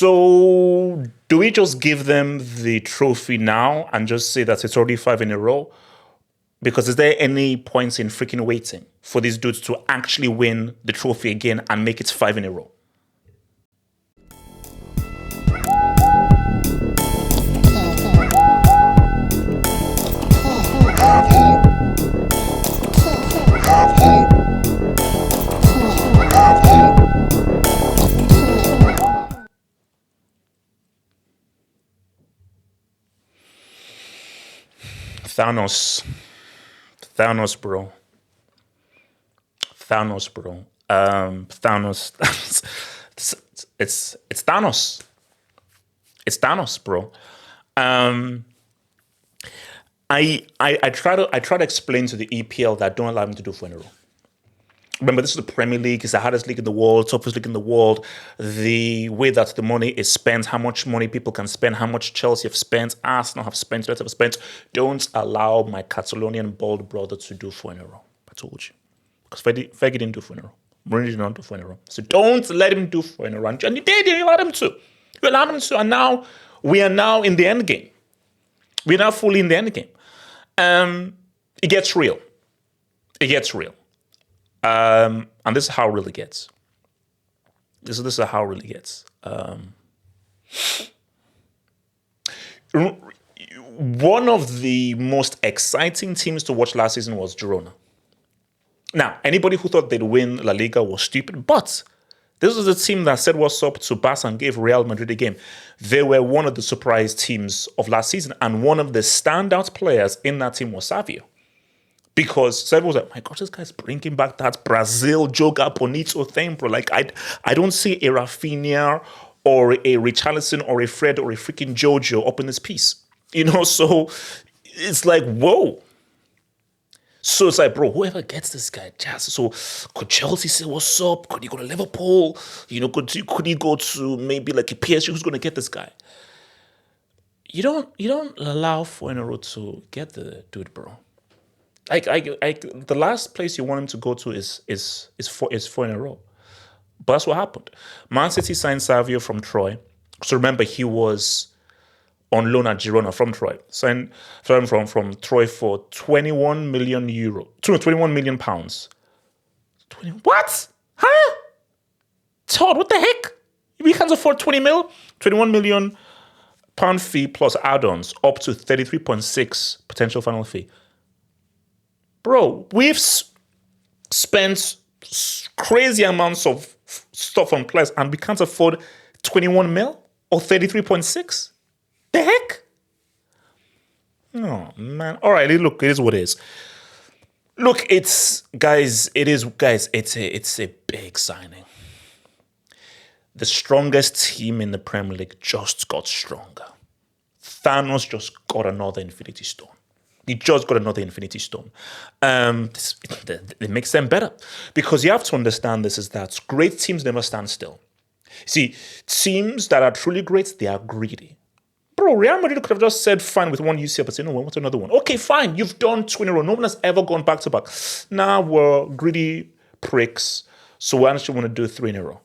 So do we just give them the trophy now and just say that it's already 5 in a row? Because is there any points in freaking waiting for these dudes to actually win the trophy again and make it 5 in a row? Thanos, bro. Thanos. It's Thanos. It's Thanos, bro. I try to explain to the EPL that don't allow him to do 4 in a row. Remember, this is the Premier League. It's the hardest league in the world, toughest league in the world. The way that the money is spent, how much money people can spend, how much Chelsea have spent, Arsenal have spent, United have spent. Don't allow my Catalonian bald brother to do 4 in a row. I told you. Because Fergie didn't do 4 in a row. Mourinho did not do 4 in a row. So don't let him do 4 in a row. And you did. You allowed him to. You allowed him to. And now, we are now in the end game. We're now fully in the end game. It gets real. It gets real. And this is how it really gets. This is how it really gets. One of the most exciting teams to watch last season was Girona. Now, anybody who thought they'd win La Liga was stupid, but this was a team that said what's up to Barca and gave Real Madrid a game. They were one of the surprise teams of last season, and one of the standout players in that team was Savio. Because Savio was like, my God, this guy's bringing back that Brazil Joga Bonito thing, bro. Like, I don't see a Rafinha or a Richarlison or a Fred or a freaking Jojo up in this piece. You know, so it's like, whoa. So it's like, bro, whoever gets this guy, just so could Chelsea say what's up? Could he go to Liverpool? You know, could he go to maybe like a PSG? Who's going to get this guy? You don't allow 4 in a row to get the dude, bro. Like the last place you want him to go to is 4 in a row. But that's what happened. Man City signed Savio from Troy. So remember, he was on loan at Girona from Troy. Signed from Troy for 21 million euro. 21 million pounds. What? Huh? Todd, what the heck? We can't afford 20 mil? 21 million pound fee plus add-ons up to 33.6 potential final fee. Bro, we've spent crazy amounts of stuff on players and we can't afford 21 mil or 33.6? The heck? Oh, man. All right, look, it is what it is. Look, it's a big signing. The strongest team in the Premier League just got stronger. Thanos just got another Infinity Stone. He just got another Infinity Stone. It makes them better. Because you have to understand this is that great teams never stand still. See, teams that are truly great, they are greedy. Bro, Real Madrid could have just said, fine, with one UCL, but say, no, we want another one. Okay, fine, you've done 2 in a row. No one has ever gone back to back. Now we're greedy pricks, so we actually want to do 3 in a row.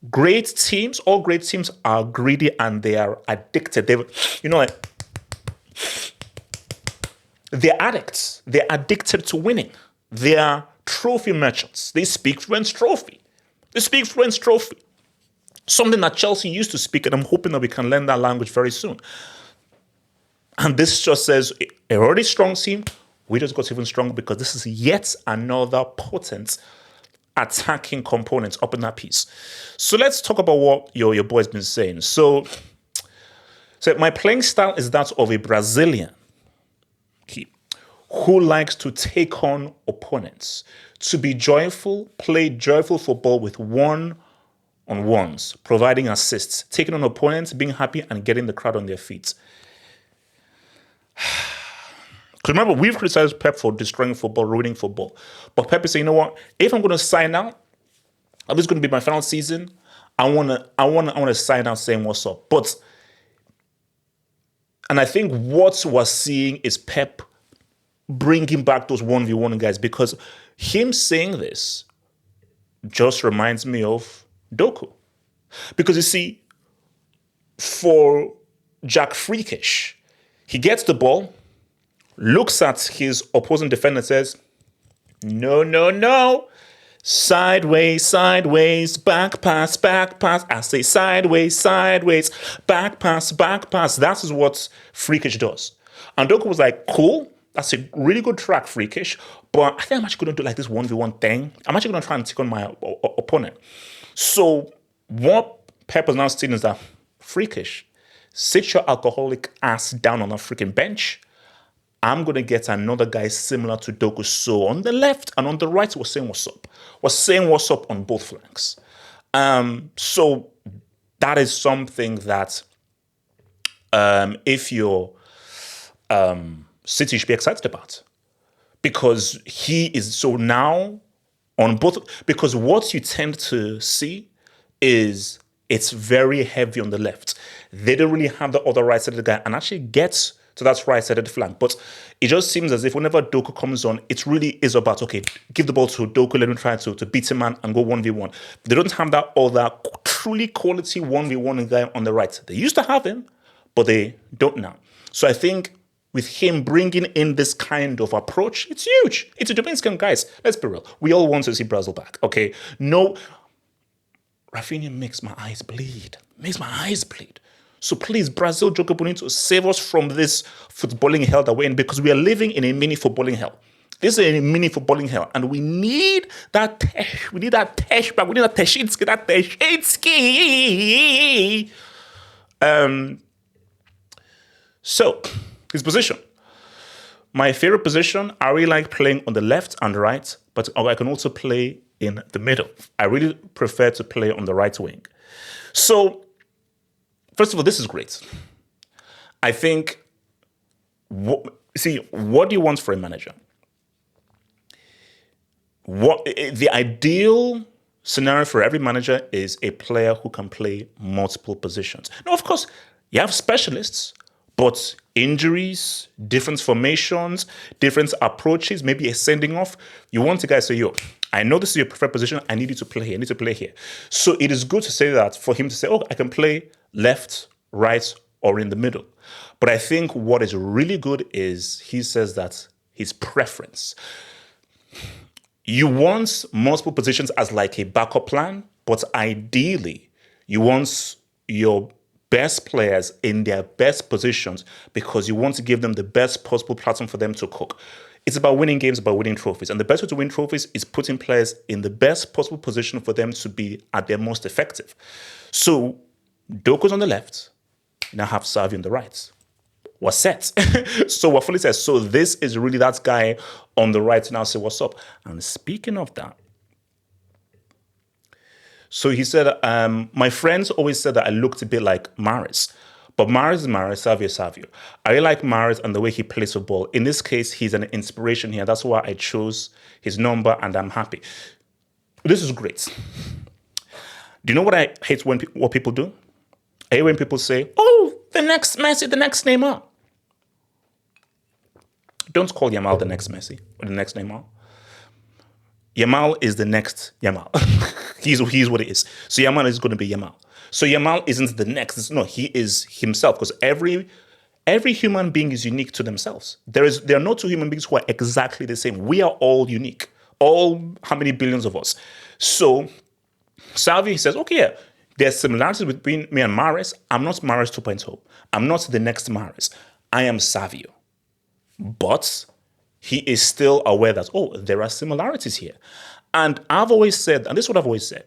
Great teams, all great teams are greedy and they are addicted. They're addicts. They're addicted to winning. They are trophy merchants. They speak French trophy. Something that Chelsea used to speak, and I'm hoping that we can learn that language very soon. And this just says, a already strong team, we just got even stronger because this is yet another potent attacking component up in that piece. So let's talk about what your boy's been saying. So my playing style is that of a Brazilian who likes to take on opponents, to be joyful, play joyful football with one-on-ones, providing assists, taking on opponents, being happy, and getting the crowd on their feet. Because remember, we've criticized Pep for destroying football, ruining football. But Pep is saying, you know what? If I'm going to sign out, if this is going to be my final season, I want to sign out saying what's up. And I think what we're seeing is Pep bringing back those 1v1 guys, because him saying this just reminds me of Doku. Because you see, for Jack Freakish, he gets the ball, looks at his opposing defender and says, no, no, no. Sideways, sideways, back pass, back pass. I say sideways, sideways, back pass, back pass. That is what Freakish does. And Doku was like, cool. That's a really good track, Freakish. But I think I'm actually going to do like this 1v1 thing. I'm actually going to try and take on my opponent. So what Pep is now saying is that, Freakish, sit your alcoholic ass down on a freaking bench. I'm going to get another guy similar to Doku. So on the left and on the right, we're saying what's up. We're saying what's up on both flanks. So that is something that if you're City, you should be excited about. Because he is so now on both. Because what you tend to see is it's very heavy on the left. They don't really have the other right-sided guy and actually gets to that right-sided flank. But it just seems as if whenever Doku comes on, it really is about, okay, give the ball to Doku, let him try to beat him and go 1v1. They don't have that other truly quality 1v1 guy on the right. They used to have him, but they don't now. So I think with him bringing in this kind of approach, it's huge. It's a Dominican, guys. Let's be real. We all want to see Brazil back, okay? No, Rafinha makes my eyes bleed. Makes my eyes bleed. So please, Brazil, Jogo Bonito, save us from this footballing hell that we're in, because we are living in a mini footballing hell. This is a mini footballing hell, and we need that Tesh. We need that Tesh back. We need that Teshinsky. That Teshinsky. So his position. My favorite position. I really like playing on the left and the right, but I can also play in the middle. I really prefer to play on the right wing. So, first of all, this is great. I think, what do you want for a manager? The ideal scenario for every manager is a player who can play multiple positions. Now, of course, you have specialists, but injuries, different formations, different approaches, maybe a sending off. You want a guy to say, yo, I know this is your preferred position. I need you to play here. I need to play here. So it is good to say that, for him to say, oh, I can play left, right, or in the middle. But I think what is really good is he says that his preference. You want multiple positions as like a backup plan, but ideally you want your best players in their best positions because you want to give them the best possible platform for them to cook. It's about winning games, about winning trophies. And the best way to win trophies is putting players in the best possible position for them to be at their most effective. So Doku's on the left, now have Savio on the right. We're set. So what Fully says, so this is really that guy on the right now say what's up. And speaking of that, so he said, my friends always said that I looked a bit like Mahrez. But Mahrez is Mahrez, Savio is Savio. I really like Mahrez and the way he plays football. In this case, he's an inspiration here. That's why I chose his number and I'm happy. This is great. Do you know what I hate what people do? I hate when people say, oh, the next Messi, the next Neymar. Don't call Yamal the next Messi or the next Neymar. Yamal is the next Yamal. he's what it is. So Yamal is going to be Yamal. So Yamal isn't the next. No, he is himself, because every human being is unique to themselves. There are no two human beings who are exactly the same. We are all unique. All how many billions of us. So Savio, he says, okay, yeah, there's similarities between me and Mahrez. I'm not Mahrez 2.0. I'm not the next Mahrez. I am Savio. But he is still aware that, oh, there are similarities here. And I've always said, and this is what I've always said,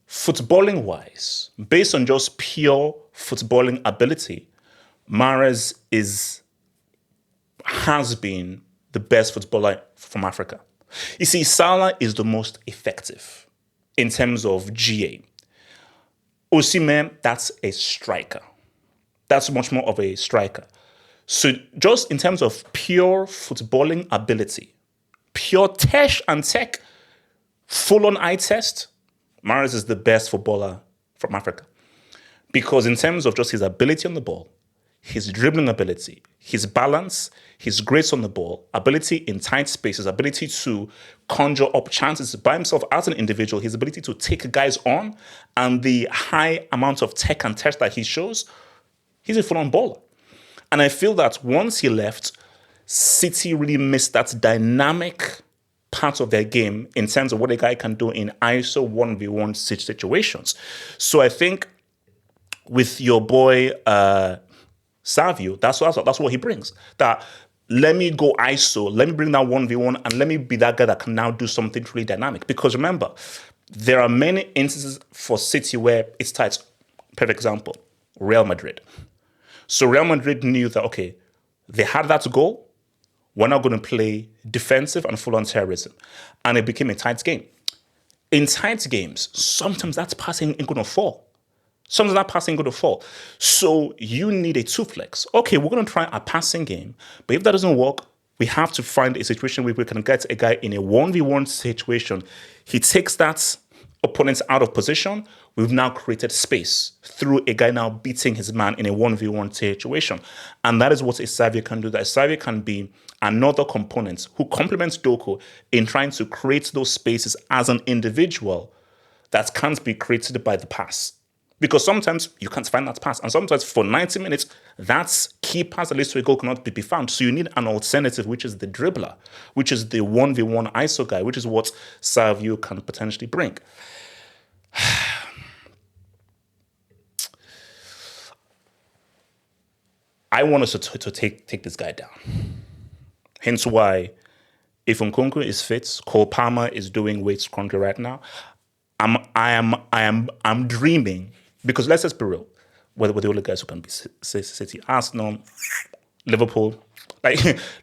footballing-wise, based on just pure footballing ability, Mahrez has been the best footballer from Africa. You see, Salah is the most effective in terms of GA. Osimhen, that's a striker. That's much more of a striker. So just in terms of pure footballing ability, pure tesh and tech, full-on eye test, Mahrez is the best footballer from Africa. Because in terms of just his ability on the ball, his dribbling ability, his balance, his grace on the ball, ability in tight spaces, ability to conjure up chances by himself as an individual, his ability to take guys on, and the high amount of tech and test that he shows, he's a full-on baller. And I feel that once he left, City really missed that dynamic part of their game in terms of what a guy can do in ISO 1v1 situations. So I think with your boy Savio, that's what he brings. That let me go ISO, let me bring that 1v1, and let me be that guy that can now do something truly dynamic. Because remember, there are many instances for City where it's tight. Perfect example, Real Madrid. So Real Madrid knew that, okay, they had that goal. We're not going to play defensive and full-on terrorism. And it became a tight game. In tight games, sometimes that passing ain't going to fall. Sometimes that passing going to fall. So you need a two-flex. Okay, we're going to try a passing game. But if that doesn't work, we have to find a situation where we can get a guy in a 1v1 situation. He takes that opponent out of position. We've now created space through a guy now beating his man in a 1v1 situation. And that is what a Savio can do. That a Savio can be another component who complements Doku in trying to create those spaces as an individual that can't be created by the pass. Because sometimes you can't find that pass. And sometimes for 90 minutes, that key pass that leads to a goal cannot be found. So you need an alternative, which is the dribbler, which is the 1v1 ISO guy, which is what Savio can potentially bring. I want us to take this guy down. Hence why, if Nkunku is fit, Cole Palmer is doing weight scruncher right now. I'm dreaming, because let's just be real, we're the only guys who can be City. Arsenal, Liverpool,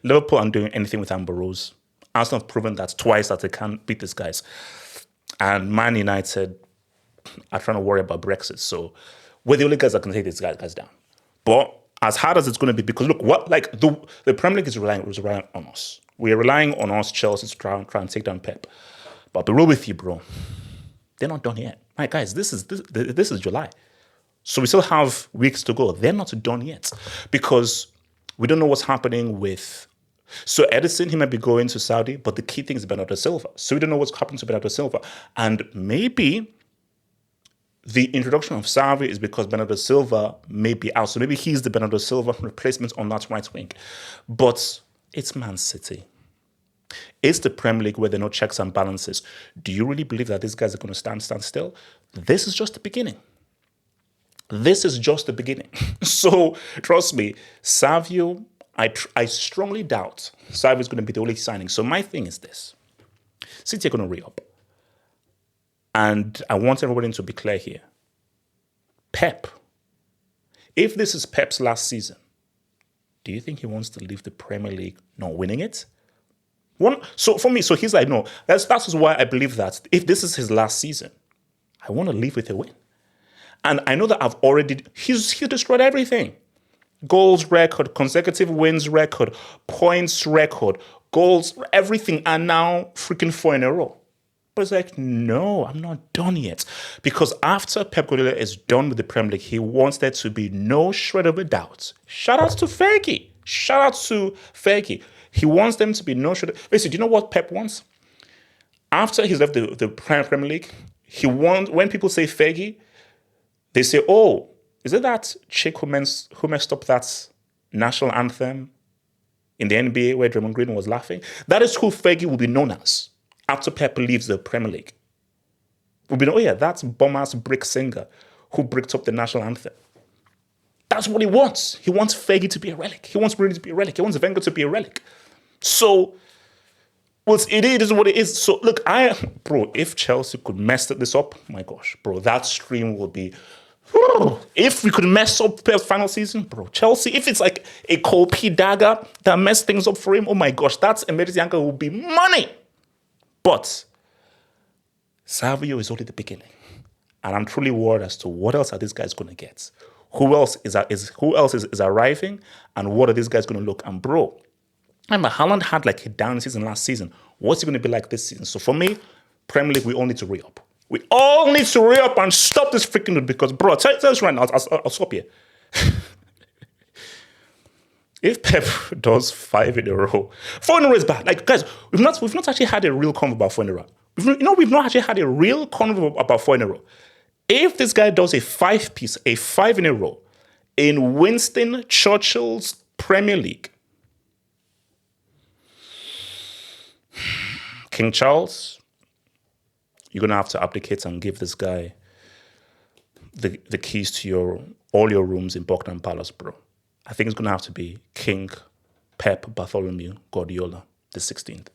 Liverpool aren't doing anything with Amber Rose. Arsenal have proven that twice that they can beat these guys. And Man United are trying to worry about Brexit. So we're the only guys that can take these guys down. But as hard as it's going to be, because look, the Premier League is relying on us. We are relying on us, Chelsea, to try and take down Pep. But I'll be real with you, bro. They're not done yet. Right, guys, this is July. So we still have weeks to go. They're not done yet. Because we don't know what's happening with... So Edison, he might be going to Saudi, but the key thing is Bernardo Silva. So we don't know what's happening to Bernardo Silva. And maybe the introduction of Savio is because Bernardo Silva may be out. So maybe he's the Bernardo Silva replacement on that right wing. But it's Man City. It's the Premier League where there are no checks and balances. Do you really believe that these guys are going to stand still? This is just the beginning. This is just the beginning. So trust me, Savio, I strongly doubt Savio is going to be the only signing. So my thing is this. City are going to re-up. And I want everybody to be clear here. Pep, if this is Pep's last season, do you think he wants to leave the Premier League not winning it? So for me, so he's like, no, that's why I believe that if this is his last season, I want to leave with a win. And I know that he's destroyed everything. Goals record, consecutive wins record, points record, goals, everything, and now freaking 4 in a row. But it's like, no, I'm not done yet. Because after Pep Guardiola is done with the Premier League, he wants there to be no shred of a doubt. Shout out to Fergie. He wants them to be no shred. Basically, do you know what Pep wants? After he's left the Premier League, when people say Fergie, they say, oh, is it that chick who messed up that national anthem in the NBA where Draymond Green was laughing? That is who Fergie will be known as after Pep leaves the Premier League. We'll be known, oh yeah, that's bum-ass brick singer who bricked up the national anthem. That's what he wants. He wants Fergie to be a relic. He wants Rooney to be a relic. He wants Wenger to be a relic. So, well, it is what it is. So, look, if Chelsea could mess this up, my gosh, bro, that stream will be... If we could mess up Pep's final season, bro, Chelsea, if it's like a Cole P dagger that messed things up for him, oh my gosh, that's emergency anchor will be money. But Savio is only the beginning. And I'm truly worried as to what else are these guys going to get? Who else is arriving? And what are these guys going to look? And bro, remember, Haaland had like a down season last season. What's it going to be like this season? So for me, Premier League, we all need to re-up. We all need to re-up and stop this freaking dude because, bro, tell us right now, I'll stop here. If Pep does 5 in a row, 4 in a row is bad. Like, guys, we've not actually had a real convo about 4 in a row. We've not actually had a real convo about 4 in a row. If this guy does a 5 in a row in Winston Churchill's Premier League, King Charles, you're gonna have to abdicate and give this guy the keys to all your rooms in Buckingham Palace, bro. I think it's gonna have to be King Pep Bartholomew Guardiola the 16th.